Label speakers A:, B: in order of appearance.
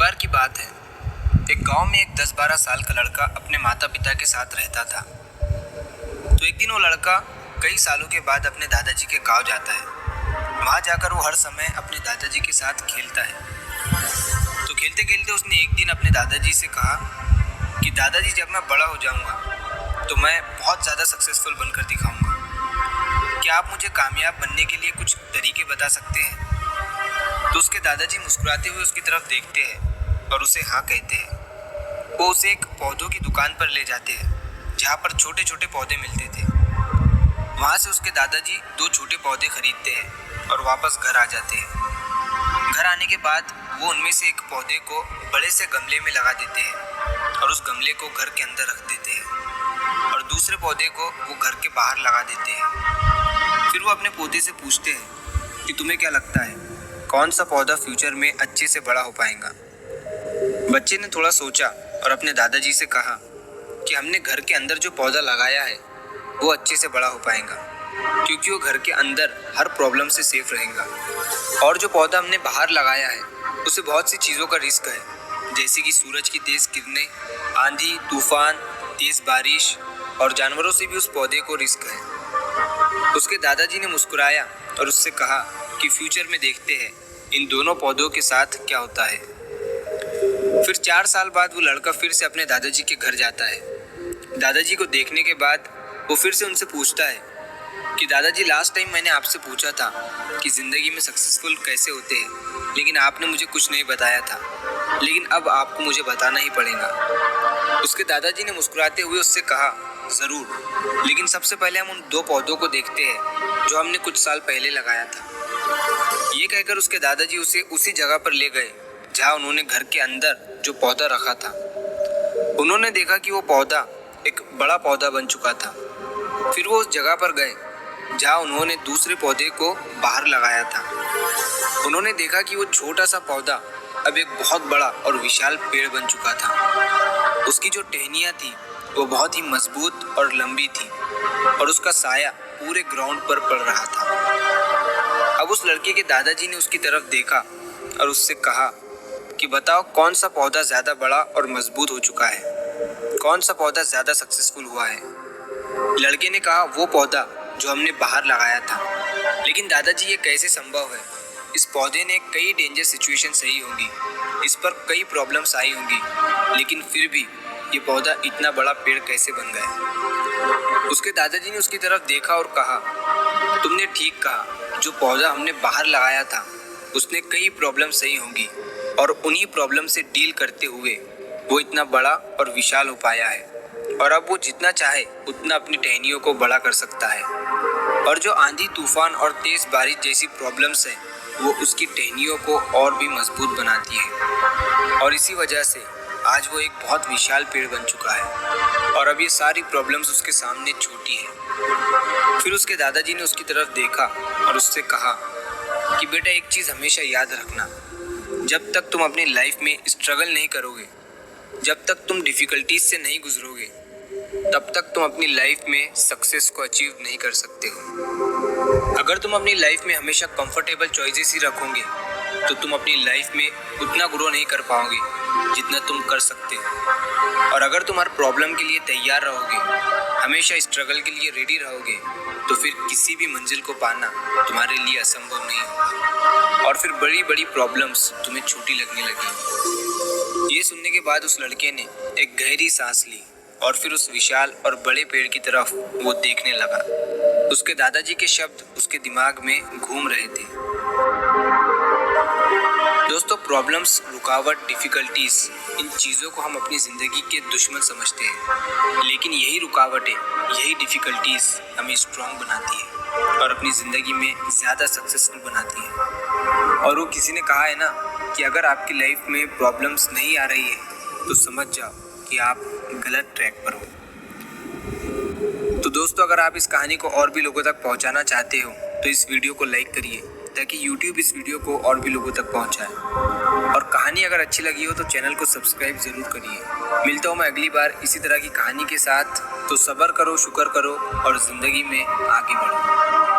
A: बार की बात है, एक गांव में एक 10-12 साल का लड़का अपने माता पिता के साथ रहता था। तो एक दिन वो लड़का कई सालों के बाद अपने दादाजी के गांव जाता है। वहां जाकर वो हर समय अपने दादाजी के साथ खेलता है। तो खेलते खेलते उसने एक दिन अपने दादाजी से कहा कि दादाजी, जब मैं बड़ा हो जाऊंगा तो मैं बहुत ज़्यादा सक्सेसफुल बनकर दिखाऊंगा। क्या आप मुझे कामयाब बनने के लिए कुछ तरीके बता सकते हैं? तो उसके दादाजी मुस्कुराते हुए उसकी तरफ देखते हैं और उसे हाँ कहते हैं। वो उसे एक पौधों की दुकान पर ले जाते हैं जहाँ पर छोटे छोटे पौधे मिलते थे। वहाँ से उसके दादाजी 2 छोटे पौधे खरीदते हैं और वापस घर आ जाते हैं। घर आने के बाद वो उनमें से एक पौधे को बड़े से गमले में लगा देते हैं और उस गमले को घर के अंदर रख देते हैं और दूसरे पौधे को वो घर के बाहर लगा देते हैं। फिर वो अपने पोते से पूछते हैं कि तुम्हें क्या लगता है, कौन सा पौधा फ्यूचर में अच्छे से बड़ा हो पाएगा? बच्चे ने थोड़ा सोचा और अपने दादाजी से कहा कि हमने घर के अंदर जो पौधा लगाया है वो अच्छे से बड़ा हो पाएगा, क्योंकि वो घर के अंदर हर प्रॉब्लम से सेफ रहेगा। और जो पौधा हमने बाहर लगाया है उसे बहुत सी चीज़ों का रिस्क है, जैसे कि सूरज की तेज किरणें, आंधी तूफान, तेज बारिश और जानवरों से भी उस पौधे को रिस्क है। उसके दादाजी ने मुस्कुराया और उससे कहा कि फ्यूचर में देखते हैं इन दोनों पौधों के साथ क्या होता है। फिर 4 साल बाद वो लड़का फिर से अपने दादाजी के घर जाता है। दादाजी को देखने के बाद वो फिर से उनसे पूछता है कि दादाजी, लास्ट टाइम मैंने आपसे पूछा था कि ज़िंदगी में सक्सेसफुल कैसे होते हैं, लेकिन आपने मुझे कुछ नहीं बताया था, लेकिन अब आपको मुझे बताना ही पड़ेगा। उसके दादाजी ने मुस्कुराते हुए उससे कहा, ज़रूर, लेकिन सबसे पहले हम उन 2 पौधों को देखते हैं जो हमने कुछ साल पहले लगाया था। ये कहकर उसके दादाजी उसे उसी जगह पर ले गए जहाँ उन्होंने घर के अंदर जो पौधा रखा था। उन्होंने देखा कि वो पौधा एक बड़ा पौधा बन चुका था। फिर वो उस जगह पर गए जहाँ उन्होंने दूसरे पौधे को बाहर लगाया था। उन्होंने देखा कि वो छोटा सा पौधा अब एक बहुत बड़ा और विशाल पेड़ बन चुका था। उसकी जो टहनियाँ थी वो बहुत ही मजबूत और लंबी थी और उसका साया पूरे ग्राउंड पर पड़ रहा था। अब उस लड़के के दादाजी ने उसकी तरफ देखा और उससे कहा कि बताओ, कौन सा पौधा ज़्यादा बड़ा और मजबूत हो चुका है, कौन सा पौधा ज़्यादा सक्सेसफुल हुआ है? लड़के ने कहा, वो पौधा जो हमने बाहर लगाया था। लेकिन दादाजी, ये कैसे संभव है? इस पौधे ने कई डेंजर सिचुएशन सही होंगी, इस पर कई प्रॉब्लम्स आई होंगी, लेकिन फिर भी ये पौधा इतना बड़ा पेड़ कैसे बन गया? उसके दादाजी ने उसकी तरफ देखा और कहा, तुमने ठीक कहा, जो पौधा हमने बाहर लगाया था उसने कई प्रॉब्लम सही होंगी और उन्हीं प्रॉब्लम से डील करते हुए वो इतना बड़ा और विशाल हो पाया है, और अब वो जितना चाहे उतना अपनी टहनियों को बड़ा कर सकता है। और जो आंधी तूफान और तेज बारिश जैसी प्रॉब्लम्स हैं वो उसकी टहनियों को और भी मजबूत बनाती है, और इसी वजह से आज वो एक बहुत विशाल पेड़ बन चुका है और अब ये सारी प्रॉब्लम्स उसके सामने छोटी हैं। फिर उसके दादाजी ने उसकी तरफ देखा और उससे कहा कि बेटा, एक चीज़ हमेशा याद रखना, जब तक तुम अपनी लाइफ में स्ट्रगल नहीं करोगे, जब तक तुम डिफ़िकल्टीज से नहीं गुजरोगे, तब तक तुम अपनी लाइफ में सक्सेस को अचीव नहीं कर सकते हो। अगर तुम अपनी लाइफ में हमेशा कंफर्टेबल चॉइसेस ही रखोगे तो तुम अपनी लाइफ में उतना ग्रो नहीं कर पाओगे जितना तुम कर सकते हो। और अगर तुम हर प्रॉब्लम के लिए तैयार रहोगे, हमेशा स्ट्रगल के लिए रेडी रहोगे, तो फिर किसी भी मंजिल को पाना तुम्हारे लिए असंभव नहीं होगा और फिर बड़ी बड़ी प्रॉब्लम्स तुम्हें छोटी लगने लगेंगी। ये सुनने के बाद उस लड़के ने एक गहरी सांस ली और फिर उस विशाल और बड़े पेड़ की तरफ वो देखने लगा। उसके दादाजी के शब्द उसके दिमाग में घूम रहे थे। दोस्तों, प्रॉब्लम्स, रुकावट, डिफ़िकल्टीज, इन चीज़ों को हम अपनी ज़िंदगी के दुश्मन समझते हैं, लेकिन यही रुकावटें, यही डिफ़िकल्टीज हमें स्ट्रॉन्ग बनाती है और अपनी ज़िंदगी में ज़्यादा सक्सेसफुल बनाती है। और वो किसी ने कहा है ना कि अगर आपकी लाइफ में प्रॉब्लम्स नहीं आ रही है तो समझ जाओ कि आप गलत ट्रैक पर हो। तो दोस्तों, अगर आप इस कहानी को और भी लोगों तक पहुंचाना चाहते हो तो इस वीडियो को लाइक करिए ताकि YouTube इस वीडियो को और भी लोगों तक पहुंचाए। और कहानी अगर अच्छी लगी हो तो चैनल को सब्सक्राइब ज़रूर करिए। मिलता हूँ मैं अगली बार इसी तरह की कहानी के साथ। तो सब्र करो, शुक्र करो और ज़िंदगी में आगे बढ़ो।